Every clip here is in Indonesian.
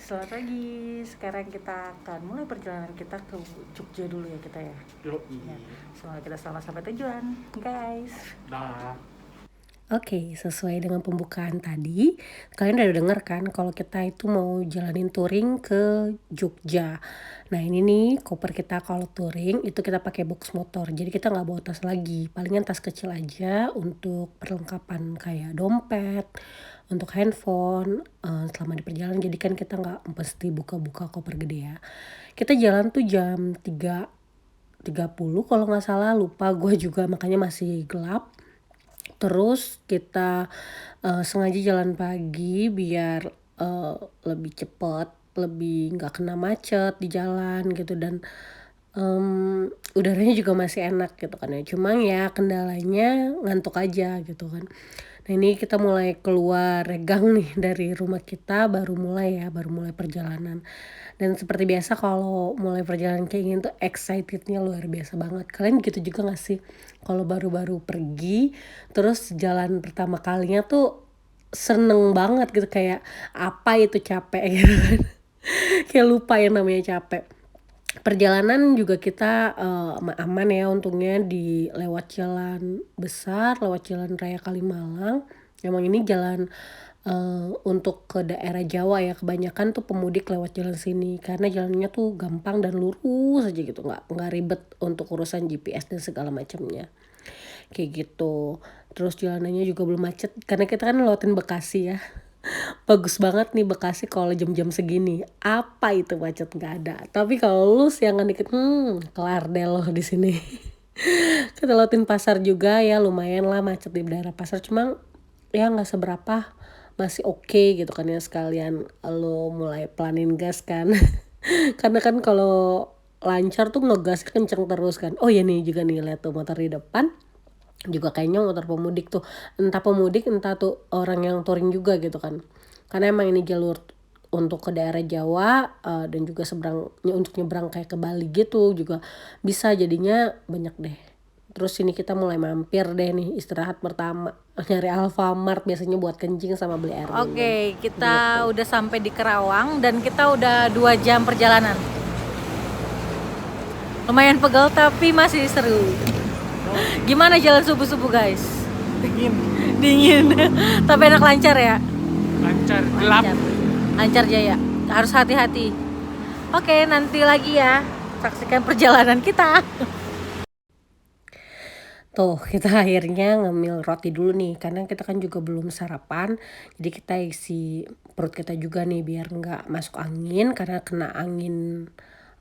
Selamat pagi. Sekarang kita akan mulai perjalanan kita ke Jogja dulu ya kita ya. Yoi. Ya, semoga kita selamat sampai tujuan, guys. Dah. Oke, sesuai dengan pembukaan tadi, kalian udah denger kan kalau kita itu mau jalanin touring ke Jogja. Nah ini nih koper kita kalau touring itu kita pakai box motor, jadi kita nggak bawa tas lagi, palingan tas kecil aja untuk perlengkapan kayak dompet, untuk handphone, selama di perjalanan. Jadi kan kita nggak mesti buka-buka koper gede ya. Kita jalan tuh jam 3.30 kalau nggak salah, lupa gue juga makanya masih gelap. Terus kita sengaja jalan pagi biar lebih cepet, lebih nggak kena macet di jalan gitu, dan udaranya juga masih enak gitu kan ya. Cuma ya kendalanya ngantuk aja gitu kan. Nah ini kita mulai keluar regang nih dari rumah kita, baru mulai perjalanan. Dan seperti biasa kalau mulai perjalanan kayak gini tuh excitednya luar biasa banget. Kalian gitu juga gak sih? Kalau baru-baru pergi, terus jalan pertama kalinya tuh seneng banget gitu, kayak apa itu capek gitu kan. Kayak lupa yang namanya capek. Perjalanan juga kita aman ya untungnya, di lewat jalan besar, lewat jalan raya Kalimalang. Emang ini jalan untuk ke daerah Jawa ya, kebanyakan tuh pemudik lewat jalan sini karena jalannya tuh gampang dan lurus aja gitu, nggak ribet untuk urusan GPS dan segala macamnya kayak gitu. Terus jalanannya juga belum macet karena kita kan lewatin Bekasi ya. Bagus banget nih Bekasi kalau jam-jam segini. Apa itu macet, nggak ada. Tapi kalau lu siangan dikit, kelar deh lo di sini. Kita lewatin pasar juga ya, lumayan lah macet di daerah pasar. Cuma ya nggak seberapa, masih oke gitu kan ya, sekalian lo mulai pelanin gas kan. Karena kan kalau lancar tuh ngegas kenceng terus kan. Oh ya nih juga nih, lihat tuh motor di depan juga kayaknya motor pemudik tuh, entah pemudik entah tuh orang yang touring juga gitu kan, karena emang ini jalur untuk ke daerah Jawa, dan juga seberangnya untuk nyebrang kayak ke Bali gitu juga bisa, jadinya banyak deh. Terus ini kita mulai mampir deh nih, istirahat pertama nyari Alfamart biasanya buat kencing sama beli air minum. Oke, kita udah sampai di Kerawang dan kita udah 2 jam perjalanan. Lumayan pegel tapi masih seru. Gimana jalan subuh-subuh, guys? Dingin. Tapi enak, lancar ya? Lancar, gelap. Lancar Jaya. Harus hati-hati. Oke, nanti lagi ya. Saksikan perjalanan kita. Tuh kita akhirnya ngemil roti dulu nih, karena kita kan juga belum sarapan. Jadi kita isi perut kita juga nih biar nggak masuk angin, karena kena angin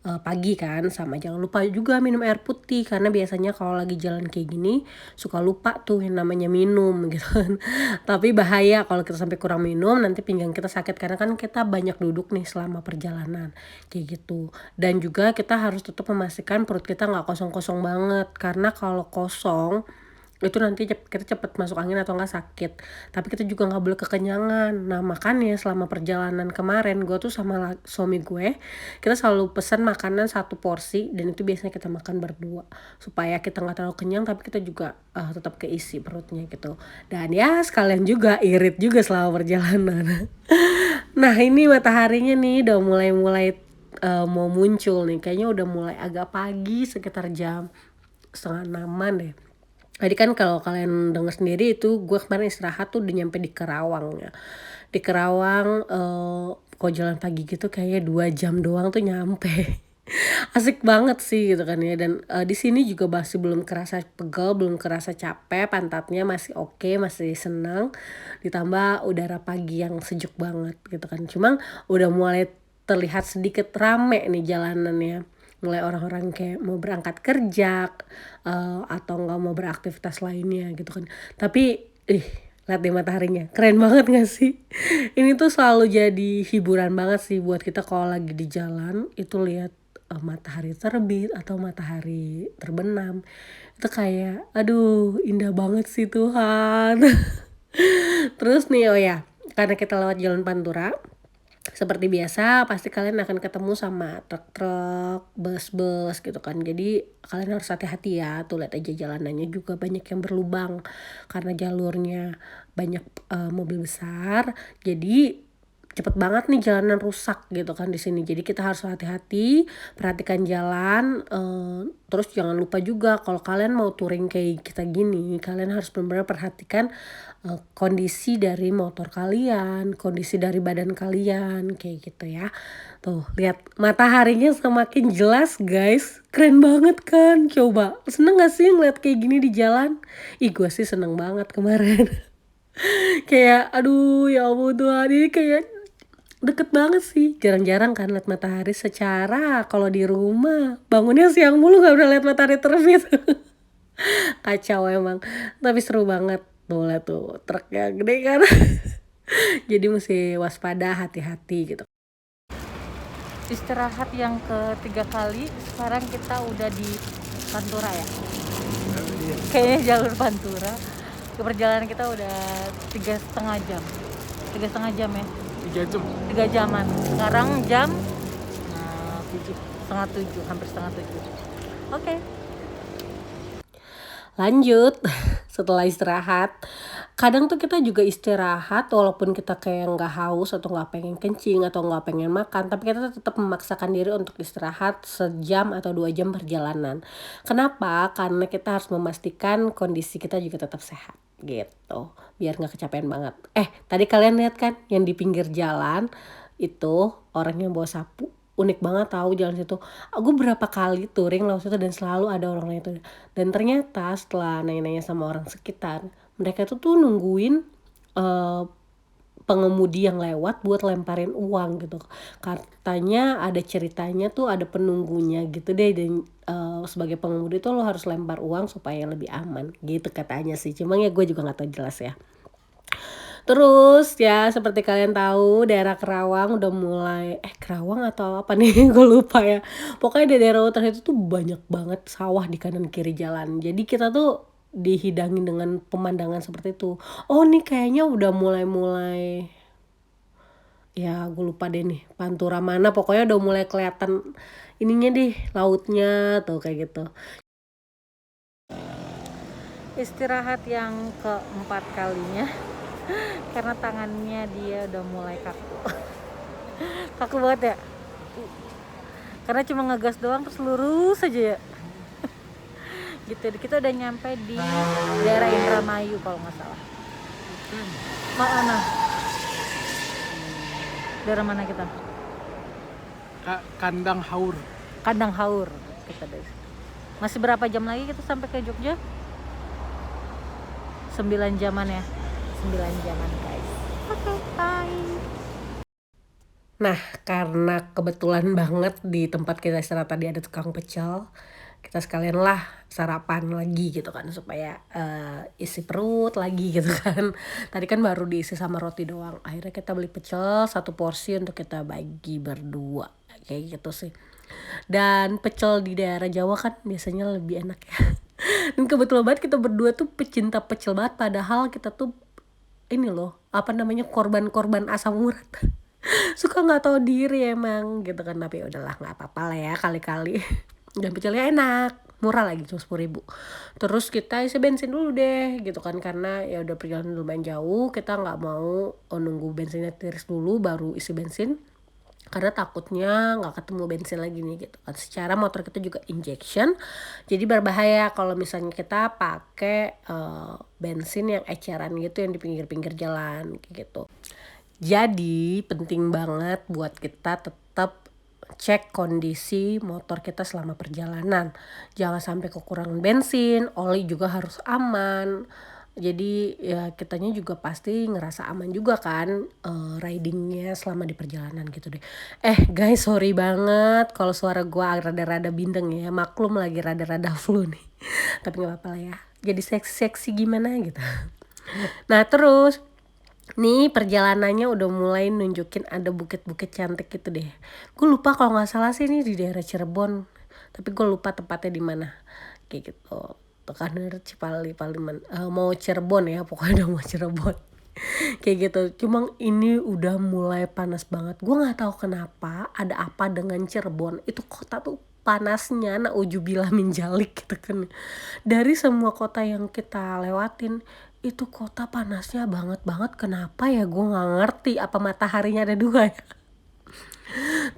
pagi kan. Sama jangan lupa juga minum air putih, karena biasanya kalau lagi jalan kayak gini suka lupa tuh yang namanya minum gitu kan. Tapi bahaya kalau kita sampai kurang minum, nanti pinggang kita sakit karena kan kita banyak duduk nih selama perjalanan kayak gitu. Dan juga kita harus tetap memastikan perut kita nggak kosong-kosong banget, karena kalau kosong itu nanti kita cepet masuk angin atau nggak sakit. Tapi kita juga nggak boleh kekenyangan. Nah makanya selama perjalanan kemarin gue tuh sama suami gue, kita selalu pesan makanan 1 porsi, dan itu biasanya kita makan berdua supaya kita nggak terlalu kenyang tapi kita juga tetap keisi perutnya gitu. Dan ya sekalian juga irit juga selama perjalanan. Nah ini mataharinya nih udah mulai mau muncul nih, kayaknya udah mulai agak pagi, sekitar jam 5:30 deh. Jadi kan kalau kalian dengar sendiri itu gue kemarin istirahat tuh udah nyampe di Kerawang ya. Di Kerawang kalau jalan pagi gitu kayaknya 2 jam doang tuh nyampe. Asik banget sih gitu kan ya, dan di sini juga masih belum kerasa pegel, belum kerasa capek, pantatnya masih oke, masih senang. Ditambah udara pagi yang sejuk banget gitu kan. Cuma udah mulai terlihat sedikit rame nih jalanannya. Mulai orang-orang kayak mau berangkat kerja atau nggak mau beraktivitas lainnya gitu kan. Tapi lihat deh mataharinya, keren banget gak sih? Ini tuh selalu jadi hiburan banget sih buat kita kalau lagi di jalan itu lihat matahari terbit atau matahari terbenam. Itu kayak aduh indah banget sih Tuhan. Terus nih oh ya, karena kita lewat jalan Pantura, seperti biasa pasti kalian akan ketemu sama truk-truk, bus-bus gitu kan. Jadi kalian harus hati-hati ya. Tuh lihat aja jalanannya juga banyak yang berlubang karena jalurnya banyak mobil besar. Jadi cepet banget nih jalanan rusak gitu kan di sini. Jadi kita harus hati-hati, perhatikan jalan. Terus jangan lupa juga kalau kalian mau touring kayak kita gini, kalian harus benar-benar perhatikan kondisi dari motor kalian, kondisi dari badan kalian kayak gitu ya. Tuh lihat mataharinya semakin jelas guys, keren banget kan. Coba seneng gak sih ngeliat kayak gini di jalan? Ih gue sih seneng banget kemarin. Kayak aduh ya ampun Tuhan, ini kayak deket banget sih. Jarang-jarang kan lihat matahari secara kalau di rumah bangunnya siang mulu gak udah lihat matahari terbit. Kacau emang, tapi seru banget tuh lihat tuh truknya gede kan. Jadi mesti waspada, hati-hati gitu. Istirahat yang ketiga kali, sekarang kita udah di Pantura ya. Kayaknya jalur Pantura. Perjalanan kita udah 3,5 jam. 3,5 jam ya. 3 jam. 3 jaman. Sekarang jam 6:30, hampir setengah 7. Oke. Lanjut setelah istirahat, kadang tuh kita juga istirahat walaupun kita kayak nggak haus atau nggak pengen kencing atau nggak pengen makan, tapi kita tetap memaksakan diri untuk istirahat sejam atau 2 jam perjalanan. Kenapa? Karena kita harus memastikan kondisi kita juga tetap sehat gitu, biar nggak kecapean banget. Tadi kalian lihat kan yang di pinggir jalan itu orang yang bawa sapu, unik banget tahu jalan situ. Aku berapa kali touring lewat situ dan selalu ada orang itu. Dan ternyata setelah nanya-nanya sama orang sekitar, mereka tuh nungguin pengemudi yang lewat buat lemparin uang gitu. Katanya ada ceritanya tuh ada penunggunya gitu deh, dan sebagai pengemudi tuh lo harus lempar uang supaya lebih aman gitu katanya sih. Cuma ya gue juga nggak tahu jelas ya. Terus ya seperti kalian tahu daerah Kerawang udah mulai Kerawang atau apa nih gue lupa ya. Pokoknya di daerah utara itu tuh banyak banget sawah di kanan kiri jalan. Jadi kita tuh dihidangin dengan pemandangan seperti itu. Oh nih kayaknya udah mulai ya gue lupa deh nih Pantura mana, pokoknya udah mulai kelihatan ininya deh, lautnya tuh kayak gitu. Istirahat yang keempat kalinya karena tangannya dia udah mulai kaku. Kaku banget ya, karena cuma ngegas doang terus lurus aja ya. Gitu, kita udah nyampe di daerah Indramayu kalau nggak salah. Mana? Daerah mana kita? Kandang Haur. Kandang Haur kita dari situ. Masih berapa jam lagi kita sampai ke Jogja? 9 jaman ya. 9 jaman guys. Oke, bye. Nah karena kebetulan banget di tempat kita istirahat tadi ada tukang pecel, kita sekalian lah sarapan lagi gitu kan supaya isi perut lagi gitu kan. Tadi kan baru diisi sama roti doang, akhirnya kita beli pecel 1 porsi untuk kita bagi berdua kayak gitu sih. Dan pecel di daerah Jawa kan biasanya lebih enak ya. Dan kebetulan banget kita berdua tuh pecinta pecel banget, padahal kita tuh ini loh korban-korban asam urat. Suka nggak tahu diri emang gitu kan, tapi udahlah nggak apa-apa lah ya kali-kali. Dan pecelnya enak, murah lagi cuma 10.000. Terus kita isi bensin dulu deh gitu kan, karena ya udah perjalanan lumayan jauh, kita nggak mau nunggu bensinnya tiris dulu baru isi bensin, karena takutnya nggak ketemu bensin lagi nih gitu kan. Secara motor kita juga injection, jadi berbahaya kalau misalnya kita pakai bensin yang eceran gitu yang di pinggir-pinggir jalan kayak gitu. Jadi penting banget buat kita tetap cek kondisi motor kita selama perjalanan. Jangan sampai kekurangan bensin, oli juga harus aman. Jadi ya kitanya juga pasti ngerasa aman juga kan ridingnya selama di perjalanan gitu deh. Guys, sorry banget kalau suara gua rada-rada bindeng ya, maklum lagi rada-rada flu nih. Tapi nggak apa-apa lah ya, jadi seksi-seksi gimana gitu. Nah terus nih perjalanannya udah mulai nunjukin ada bukit-bukit cantik gitu deh. Gue lupa kalau nggak salah sih ini di daerah Cirebon, tapi gue lupa tepatnya di mana kayak gitu. Tekan Cipali Paliman, mau Cirebon ya, pokoknya udah mau Cirebon. Kayak gitu. Cuma ini udah mulai panas banget. Gue nggak tahu kenapa, ada apa dengan Cirebon. Itu kota tuh panasnya naujubillah min dzalik gitu kan. Dari semua kota yang kita lewatin itu kota panasnya banget kenapa ya, gue nggak ngerti apa mataharinya ada dua ya.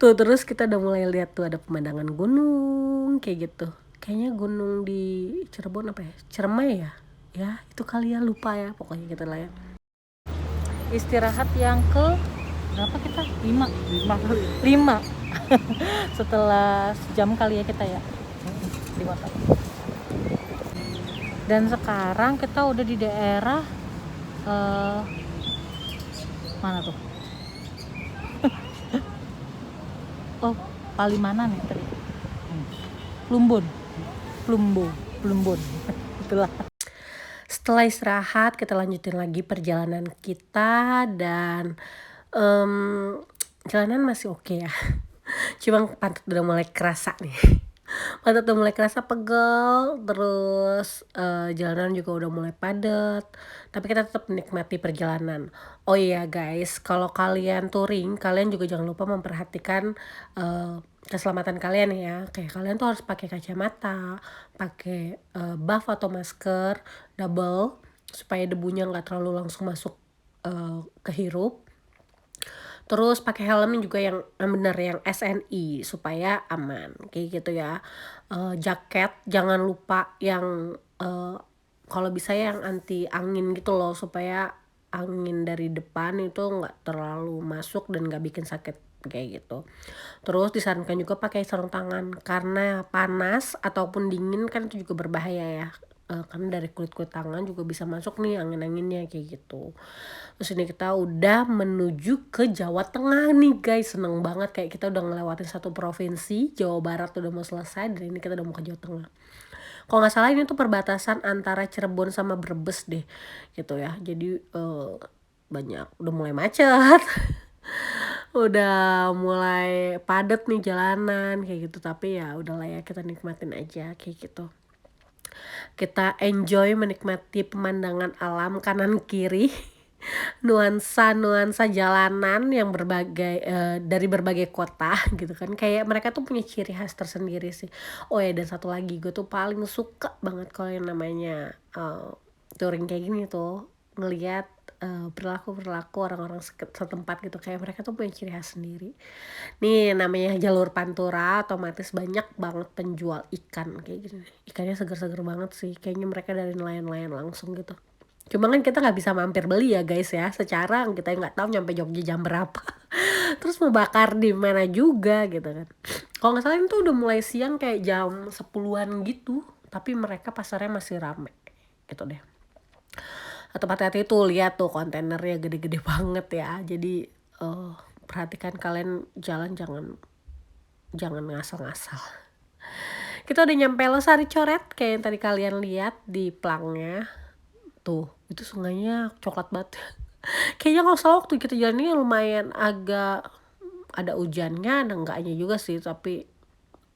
Tuh terus kita udah mulai lihat tuh ada pemandangan gunung kayak gitu, kayaknya gunung di Cirebon apa ya, Ciremai ya, ya itu kali ya, lupa ya pokoknya gitu lah ya. Istirahat yang ke berapa kita? 5 5 kali. 5 setelah sejam kali ya kita ya, 5 kali. Dan sekarang kita udah di daerah mana tuh? Oh, Palimanan nih tadi. Plumbon. Itulah. Setelah istirahat kita lanjutin lagi perjalanan kita dan jalanan masih oke ya. Cuma pantat udah mulai kerasa nih. Pantat udah mulai kerasa pegel, terus jalanan juga udah mulai padat. Tapi kita tetap menikmati perjalanan. Oh iya guys, kalau kalian touring, kalian juga jangan lupa memperhatikan keselamatan kalian ya. Kayak kalian tuh harus pakai kacamata, pakai buff atau masker double supaya debunya nggak terlalu langsung masuk ke hirup. Terus pakai helm juga yang bener, yang SNI supaya aman kayak gitu ya. Jaket jangan lupa yang kalau bisa yang anti angin gitu loh, supaya angin dari depan itu nggak terlalu masuk dan nggak bikin sakit kayak gitu. Terus disarankan juga pakai sarung tangan karena panas ataupun dingin kan itu juga berbahaya ya. Karena dari kulit tangan juga bisa masuk nih angin-anginnya kayak gitu. Terus ini kita udah menuju ke Jawa Tengah nih guys, seneng banget kayak kita udah ngelewatin satu provinsi. Jawa Barat udah mau selesai dan ini kita udah mau ke Jawa Tengah. Kalau nggak salah ini tuh perbatasan antara Cirebon sama Brebes deh gitu ya. Jadi banyak udah mulai macet. Udah mulai padat nih jalanan kayak gitu, tapi ya udahlah ya, kita nikmatin aja kayak gitu. Kita enjoy menikmati pemandangan alam kanan kiri, nuansa jalanan yang berbagai dari berbagai kota gitu kan, kayak mereka tuh punya ciri khas tersendiri sih. Oh ya, dan satu lagi, gue tuh paling suka banget kalau yang namanya touring kayak gini tuh ngelihat perilaku orang-orang setempat gitu, kayak mereka tuh punya ciri khas sendiri. Nih namanya jalur Pantura, otomatis banyak banget penjual ikan kayak gini. Ikannya seger-seger banget sih, kayaknya mereka dari nelayan-nelayan langsung gitu. Cuma kan kita nggak bisa mampir beli ya guys ya, secara kita nggak tahu nyampe Jogja jam berapa. Terus mau bakar di mana juga gitu kan. Kalau nggak salah itu udah mulai siang kayak jam 10-an gitu, tapi mereka pasarnya masih rame gitu deh. Atau hati-hati tuh, lihat tuh kontainernya gede-gede banget ya. Jadi perhatikan kalian jalan, jangan ngasal-ngasal. Kita udah nyampe Losari Coret kayak yang tadi kalian lihat di plangnya. Tuh, itu sungainya coklat banget. Kayaknya kalau salah waktu kita jalan ini lumayan agak ada hujannya, ada enggaknya juga sih, tapi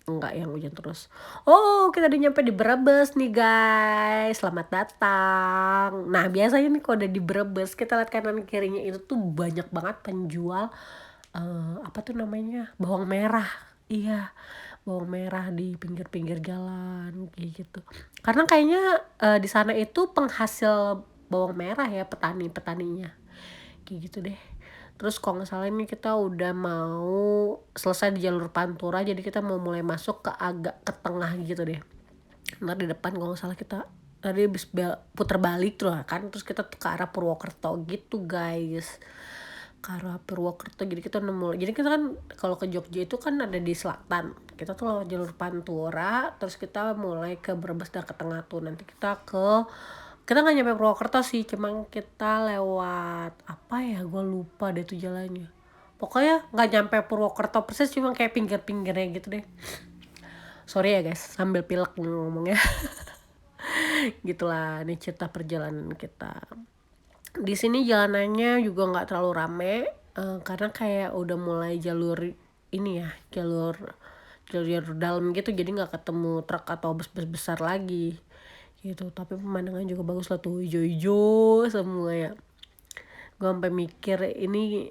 enggak yang hujan terus. Oh, kita udah nyampe di Brebes nih guys, selamat datang. Nah biasanya nih kalau udah di Brebes, kita lihat kanan kirinya itu tuh banyak banget penjual apa tuh namanya, bawang merah. Iya, bawang merah di pinggir-pinggir jalan kayak gitu. Karena kayaknya di sana itu penghasil bawang merah ya, petaninya kayak gitu deh. Terus kalau nggak salah ini kita udah mau selesai di jalur Pantura, jadi kita mau mulai masuk ke agak ke tengah gitu deh. Ntar di depan kalau nggak salah kita tadi habis puter balik tuh kan, terus kita tuh ke arah Purwokerto gitu guys, ke arah Purwokerto. Jadi kita nemu, jadi kita kan kalau ke Jogja itu kan ada di selatan, kita tuh lewat jalur Pantura, terus kita mulai ke Brebes dan ke tengah tuh. Nanti kita nggak nyampe Purwokerto sih, cuma kita lewat apa ya, gue lupa deh tuh jalannya. Pokoknya nggak nyampe Purwokerto persis, cuma kayak pinggir-pinggirnya gitu deh. Sorry ya guys, sambil pilek ngomongnya. Gitulah, ini cerita perjalanan kita. Di sini jalanannya juga nggak terlalu rame, karena kayak udah mulai jalur ini ya, jalur dalam gitu, jadi nggak ketemu truk atau bus besar lagi gitu. Tapi pemandangan juga bagus lah tuh, hijau-hijau semua ya. Gue sampai mikir ini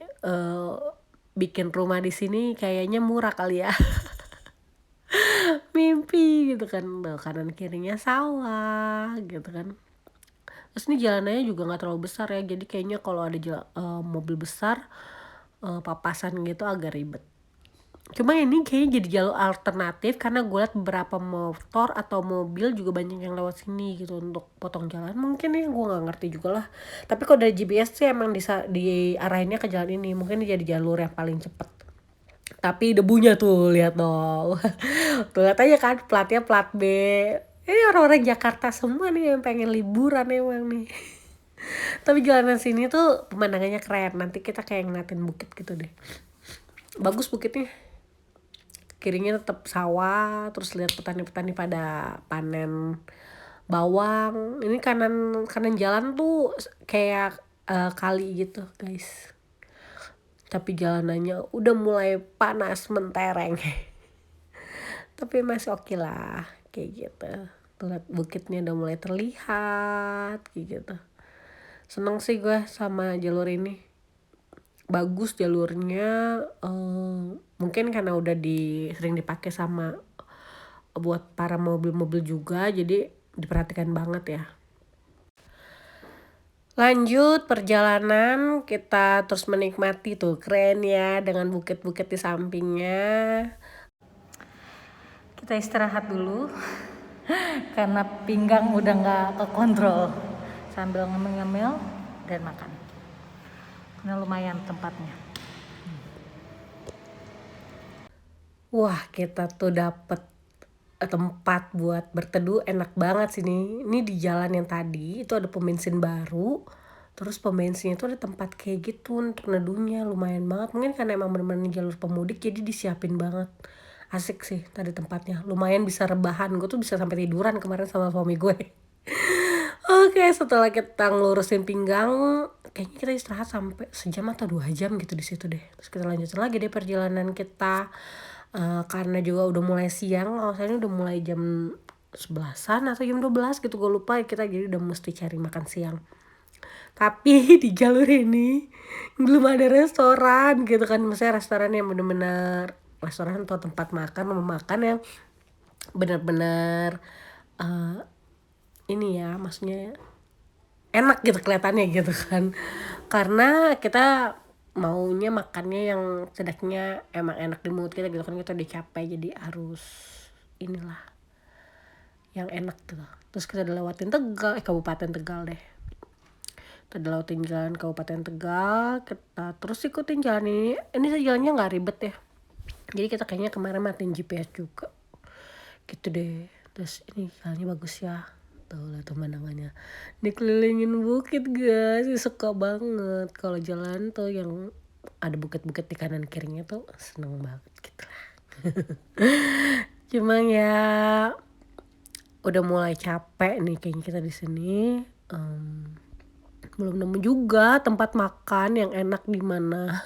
bikin rumah di sini kayaknya murah kali ya. Mimpi gitu kan, kanan kirinya sawah gitu kan. Terus ini jalanannya juga nggak terlalu besar ya, jadi kayaknya kalau ada mobil besar papasan gitu agak ribet. Cuma ini kayaknya jadi jalur alternatif karena gue liat beberapa motor atau mobil juga banyak yang lewat sini gitu untuk potong jalan. Mungkin ya gue nggak ngerti juga lah. Tapi kalau dari GPS sih emang diarahinnya ke jalan ini. Mungkin ini jadi jalur yang paling cepet. Tapi debunya tuh lihat dong. Tuh lihat aja kan platnya plat B. Ini orang-orang Jakarta semua nih yang pengen liburan emang nih. Tapi jalanan sini tuh pemandangannya keren. Nanti kita kayak ngeliatin bukit gitu deh. Bagus bukitnya. Kirinya tetap sawah, terus lihat petani-petani pada panen bawang. Ini kanan jalan tuh kayak kali gitu guys, tapi jalanannya udah mulai panas mentereng. Tapi masih oke lah kayak gitu. Tuh lihat bukitnya udah mulai terlihat kayak gitu. Seneng sih gue sama jalur ini, bagus jalurnya. Mungkin karena udah sering dipakai sama buat para mobil-mobil juga, jadi diperhatikan banget ya. Lanjut perjalanan, kita terus menikmati tuh keren ya dengan bukit-bukit di sampingnya. Kita istirahat dulu karena pinggang udah nggak kekontrol, sambil ngemil-ngemil dan makan. Ini lumayan tempatnya. Wah, kita tuh dapet tempat buat berteduh enak banget sini. Ini di jalan yang tadi itu ada pom bensin baru. Terus pom bensinnya itu ada tempat kayak gitu untuk neduhnya, lumayan banget. Mungkin karena emang bener-bener jalur pemudik jadi disiapin banget. Asik sih tadi tempatnya, lumayan bisa rebahan. Gue tuh bisa sampai tiduran kemarin sama suami gue. Oke, setelah kita ngelurusin pinggang, kayaknya kita istirahat sampai sejam atau 2 jam gitu di situ deh. Terus kita lanjutin lagi deh perjalanan kita. Karena juga udah mulai siang, alasannya udah mulai jam 11-an atau jam 12 gitu, gue lupa. Kita jadi udah mesti cari makan siang. Tapi di jalur ini belum ada restoran gitu kan. Maksudnya restoran yang bener-bener restoran atau tempat makan yang bener-bener ini ya, maksudnya enak gitu kelihatannya gitu kan. Karena kita maunya makannya yang setidaknya emang enak di mulut kita gitu kan, kita udah capek jadi harus inilah yang enak gitu. Terus kita udah lewatin Kabupaten Tegal deh. Kita udah lewatin jalan Kabupaten Tegal, kita terus ikutin jalan ini jalannya nggak ribet ya, jadi kita kayaknya kemarin matiin GPS juga gitu deh. Terus ini jalannya bagus ya, tuh lah pemandangannya dikelilingin bukit guys. Suka banget kalau jalan tuh yang ada bukit-bukit di kanan kirinya tuh, seneng banget gitu lah. Cuma ya udah mulai capek nih kayaknya kita di sini. Belum nemu juga tempat makan yang enak di mana.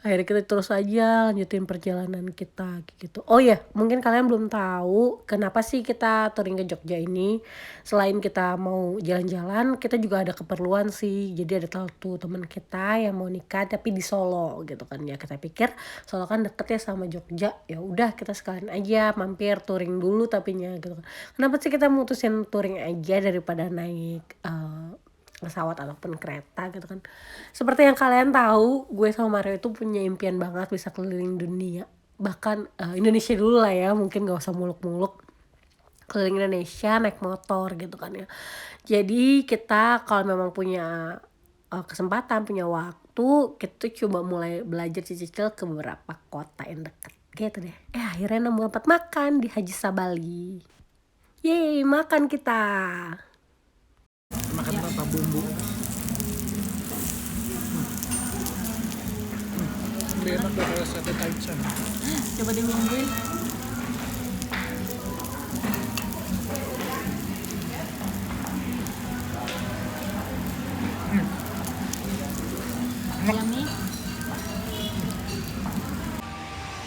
Akhirnya kita terus aja lanjutin perjalanan kita gitu. Oh ya, mungkin kalian belum tahu kenapa sih kita touring ke Jogja ini. Selain kita mau jalan-jalan, kita juga ada keperluan sih. Jadi ada tuh teman kita yang mau nikah tapi di Solo gitu kan ya. Kita pikir Solo kan deket ya sama Jogja. Ya udah kita sekalian aja mampir touring dulu tapinya gitu kan. Kenapa sih kita mutusin touring aja daripada naik pesawat ataupun kereta gitu kan. Seperti yang kalian tahu, gue sama Mario itu punya impian banget bisa keliling dunia. Bahkan Indonesia dulu lah ya, mungkin gak usah muluk-muluk. Keliling Indonesia naik motor gitu kan ya. Jadi kita kalau memang punya kesempatan, punya waktu, kita coba mulai belajar cicil ke beberapa kota yang dekat gitu deh. Akhirnya nemu tempat makan di Haji Sabali. Yeay, makan kita. Makan tanpa bumbu. Lebih enak daripada sate taichan. Coba dimungguin. Yummy.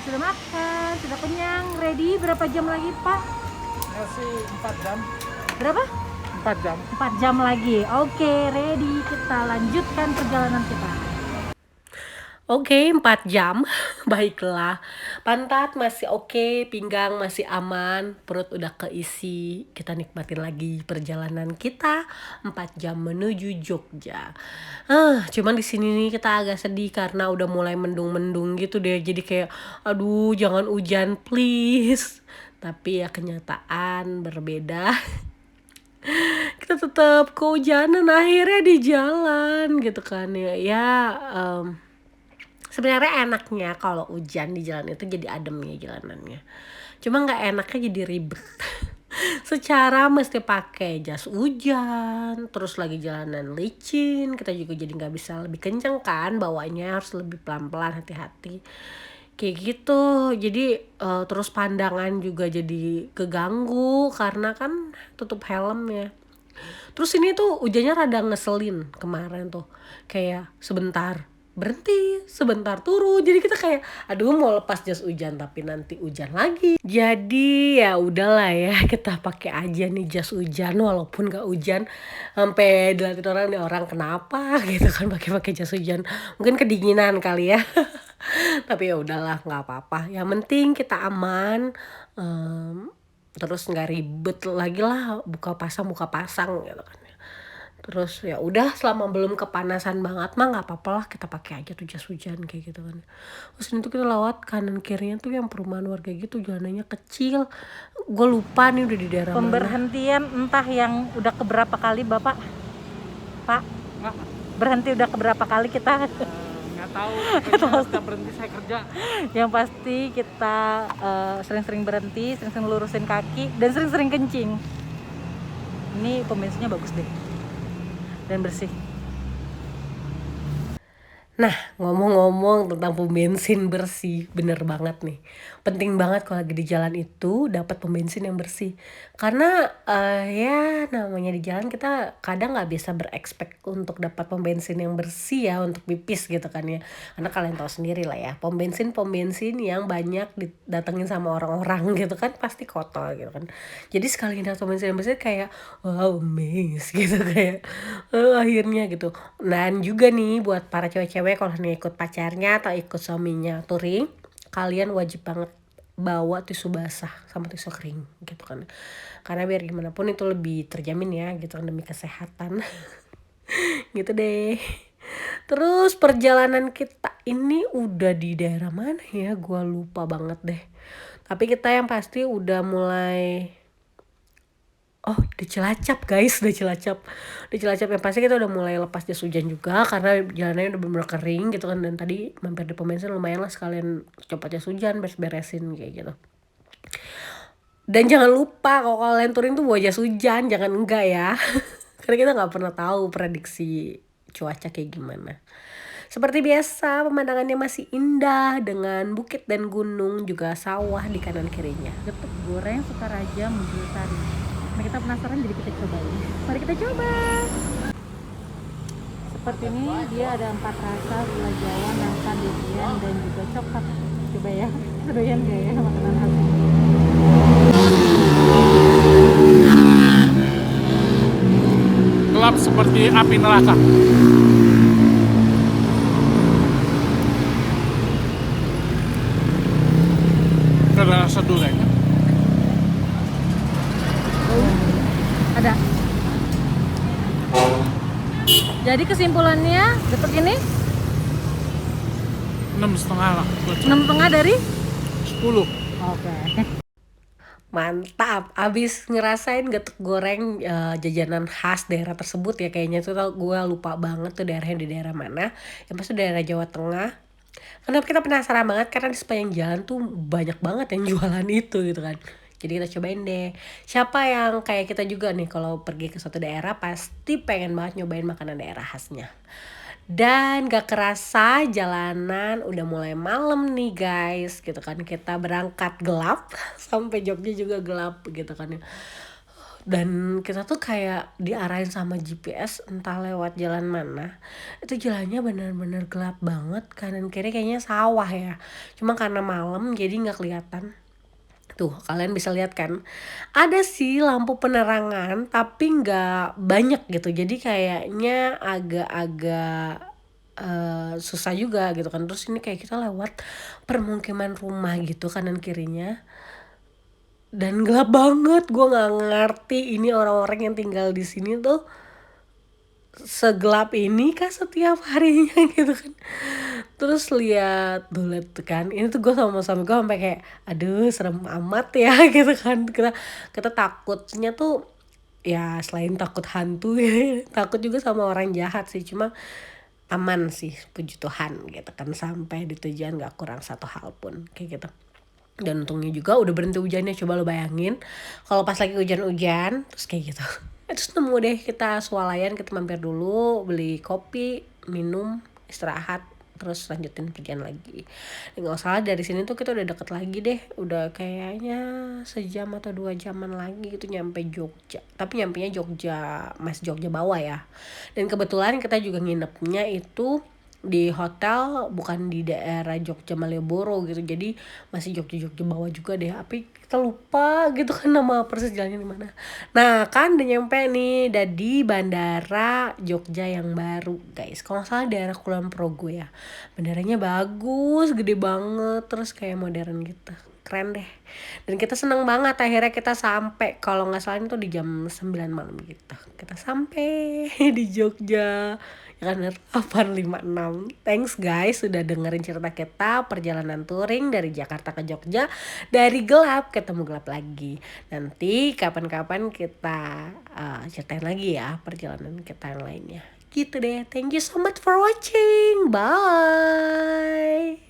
Sudah makan, sudah kenyang, ready. Berapa jam lagi Pak? Masih 4 jam. Berapa? 4 jam. 4 jam lagi. Oke, ready. Kita lanjutkan perjalanan kita. Oke, 4 jam. Baiklah. Pantat masih oke, pinggang masih aman, perut udah keisi. Kita nikmatin lagi perjalanan kita 4 jam menuju Jogja. Cuman di sini nih kita agak sedih karena udah mulai mendung-mendung gitu deh. Jadi kayak aduh, jangan hujan please. Tapi ya kenyataan berbeda. Kita tetap kehujanan akhirnya di jalan gitu kan ya. Sebenarnya enaknya kalau hujan di jalan itu jadi adem ya jalanannya. Cuma nggak enaknya jadi ribet. Secara mesti pakai jas hujan, terus lagi jalanan licin, kita juga jadi nggak bisa lebih kenceng kan bawanya, harus lebih pelan-pelan, hati-hati. Kayak gitu. Jadi terus pandangan juga jadi keganggu karena kan tutup helmnya. Terus ini tuh hujannya rada ngeselin kemarin tuh. Kayak sebentar berhenti, sebentar turun. Jadi kita kayak aduh mau lepas jas hujan tapi nanti hujan lagi. Jadi ya udahlah ya, kita pakai aja nih jas hujan walaupun gak hujan. Sampai dilihatin orang nih, orang kenapa gitu kan pakai jas hujan. Mungkin kedinginan kali ya. Tapi ya udahlah nggak apa-apa. Yang penting kita aman. Terus nggak ribet lagi lah buka pasang gitu kan. Terus ya udah selama belum kepanasan banget mah nggak apa-apa lah, kita pakai aja tuh jas hujan kayak gitu kan. Terus ini tuh kita lewat kanan kirinya tuh yang perumahan warga gitu, jalanannya kecil. Gue lupa nih udah di daerah mana. Pemberhentian entah yang udah keberapa kali Bapak? Pak, Nggak, berhenti udah keberapa kali kita? nggak tahu. Kayaknya setiap berhenti saya kerja. Yang pasti kita sering-sering berhenti, sering-sering lurusin kaki, dan sering-sering kencing. Ini pom bensinnya bagus deh dan bersih. Nah, ngomong-ngomong tentang pom bensin bersih, bener banget nih. Penting banget kalau lagi di jalan itu dapat pom bensin yang bersih. Karena ya namanya di jalan kita kadang nggak bisa berekspek untuk dapat pom bensin yang bersih ya untuk pipis gitu kan ya. Karena kalian tahu sendiri lah ya, pom bensin yang banyak didatengin sama orang-orang gitu kan pasti kotor gitu kan. Jadi sekali dapat pom bensin yang bersih kayak wow, amazed gitu kayak akhirnya gitu. Dan juga nih buat para cewek-cewek kalau nih ikut pacarnya atau ikut suaminya touring, kalian wajib banget bawa tisu basah sama tisu kering gitu kan. Karena biar gimana pun itu lebih terjamin ya gitu kan demi kesehatan. Gitu deh. Terus perjalanan kita ini udah di daerah mana ya? Gua lupa banget deh. Tapi kita yang pasti udah mulai di Cilacap guys, udah Cilacap yang pasti kita udah mulai lepas jas hujan juga karena jalannya udah bener-bener kering gitu kan. Dan tadi mampir di pom bensin lumayan lah sekalian copot jas hujan, beres-beresin kayak gitu. Dan jangan lupa kalau kalian touring tuh bawa jas hujan, jangan enggak ya. Karena kita nggak pernah tahu prediksi cuaca kayak gimana. Seperti biasa pemandangannya masih indah dengan bukit dan gunung juga sawah di kanan kirinya. Getuk goreng Sukaraja Mujurusari. Nah, kita penasaran jadi kita cobain. Mari kita coba. Seperti ini dia ada 4 rasa, gula jawa, nangka, durian, dan juga coklat. Coba ya, doyan gak ya makanan khas ini? Gelap seperti api neraka. Ada rasa durian. Ada. Jadi kesimpulannya getuk ini 6,5 lah. 6,5 dari 10. Oke. Mantap, abis ngerasain getuk goreng jajanan khas daerah tersebut ya kayaknya tuh gue lupa banget tuh daerahnya di daerah mana. Yang pasti daerah Jawa Tengah. Kenapa kita penasaran banget karena di sepanjang jalan tuh banyak banget yang jualan itu gitu kan. Jadi kita cobain deh. Siapa yang kayak kita juga nih kalau pergi ke suatu daerah pasti pengen banget nyobain makanan daerah khasnya. Dan gak kerasa jalanan udah mulai malam nih guys gitu kan. Kita berangkat gelap sampai Jogja juga gelap gitu kan. Dan kita tuh kayak diarahin sama GPS entah lewat jalan mana. Itu jalannya benar-benar gelap banget, kanan kiri kayaknya sawah ya. Cuma karena malam jadi gak kelihatan. Tuh kalian bisa lihat kan, ada sih lampu penerangan tapi nggak banyak gitu, jadi kayaknya agak-agak susah juga gitu kan. Terus ini kayak kita lewat permukiman rumah gitu kanan kirinya, dan gelap banget. Gue nggak ngerti ini orang-orang yang tinggal di sini tuh segelap ini kah setiap harinya gitu kan. Terus lihat bulat kan, ini tuh gue sama suami gue sampai kayak aduh serem amat ya gitu kan. Kita takutnya tuh ya selain takut hantu ya, takut juga sama orang jahat sih. Cuma aman sih puji Tuhan gitu kan, sampai di tujuan gak kurang satu hal pun kayak gitu. Dan untungnya juga udah berhenti hujannya. Coba lo bayangin kalau pas lagi hujan-hujan terus kayak gitu. Terus nemu deh kita swalayan, kita mampir dulu beli kopi, minum, istirahat, terus lanjutin perjalanan lagi. Dan nggak salah dari sini tuh kita udah deket lagi deh, udah kayaknya sejam atau 2 jaman lagi gitu nyampe Jogja. Tapi nyampenya Jogja, masih Jogja bawah ya. Dan kebetulan kita juga nginepnya itu di hotel bukan di daerah Jogja Malioboro gitu, jadi masih Jogja bawah juga deh. Tapi kita lupa gitu kan nama persis jalannya di mana. Nah kan udah nyampe nih, udah di bandara Jogja yang baru guys, kalau nggak salah daerah Kulon Progo ya. Bandaranya bagus, gede banget, terus kayak modern gitu, keren deh. Dan kita seneng banget akhirnya kita sampai, kalau nggak salah itu di jam 9 malam gitu kita sampai di Jogja ya kan, 8.56. Thanks guys sudah dengerin cerita kita perjalanan touring dari Jakarta ke Jogja, dari gelap ketemu gelap lagi. Nanti kapan-kapan kita ceritain lagi ya perjalanan kita yang lainnya gitu deh. Thank you so much for watching, bye.